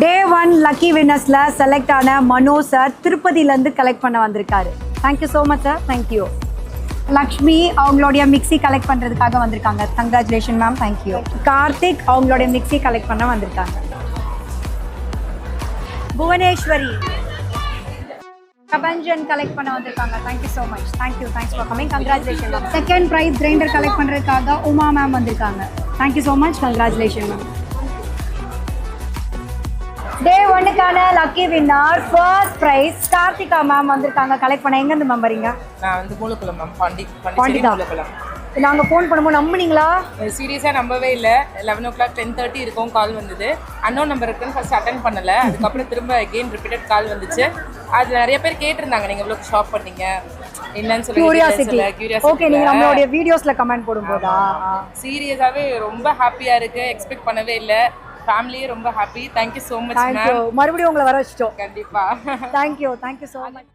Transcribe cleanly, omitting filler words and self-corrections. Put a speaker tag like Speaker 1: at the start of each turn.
Speaker 1: டே 1 lucky வின்னர்ஸ்ல select ஆன மனோ sir திருப்பதியிலேருந்து collect பண்ண வந்திருக்காரு. Thank you so much sir. Thank you. Lakshmi அவங்களுடைய மிக்ஸி கலெக்ட் பண்ணுறதுக்காக வந்திருக்காங்க. Congratulation ma'am. தேங்க்யூ. கார்த்திக் அவங்களுடைய மிக்ஸி கலெக்ட் பண்ண வந்திருக்காங்க. புவனேஸ்வரி பிரபஞ்சன் கலெக்ட் பண்ண வந்திருக்காங்க. Thank you so much. Thank you. Thanks for coming. Congratulation ma'am. Second prize grinder collect பண்ணுறதுக்காக உமா மேம் வந்திருக்காங்க. Thank you so much. Congratulation ma'am. Day 1க்கான lucky winner first prize Karthika ma'am வந்திருக்காங்க. Collect பண்ண எங்கேருந்து மேம் வரீங்க?
Speaker 2: நான் வந்து மூலக்குளம் மேம்.
Speaker 1: பாண்டிதா. நாங்கள் ஃபோன் பண்ணும்போது நம்புனீங்களா?
Speaker 2: சீரியஸாக நம்பவே இல்லை. 11 o'clock 10:30 இருக்கும் கால் வந்தது. அன்னோன் நம்பர் இருக்குன்னு ஃபர்ஸ்ட் அட்டன் பண்ணல. அதுக்கப்புறம் திரும்ப அகெயின் ரிப்பீட்டட் கால் வந்துச்சு. அது நிறைய பேர் கேட்டிருந்தாங்க, நீங்கள் எவ்வளோ ஷாப் பண்ணீங்க என்னன்னு சொல்லி.
Speaker 1: கியூரியாசிட்டி. ஓகே, நீங்கள் நம்மளுடைய வீடியோஸில் கமெண்ட் போடும்போதா?
Speaker 2: சீரியஸாகவே ரொம்ப ஹாப்பியாக இருக்குது. எக்ஸ்பெக்ட் பண்ணவே இல்லை. ஃபேமிலியே ரொம்ப happy. Thank you so much ma'am.
Speaker 1: மறுபடியும் உங்களை வர வச்சிட்டோம்.
Speaker 2: கண்டிப்பாக.
Speaker 1: தேங்க்யூ. Thank you so much.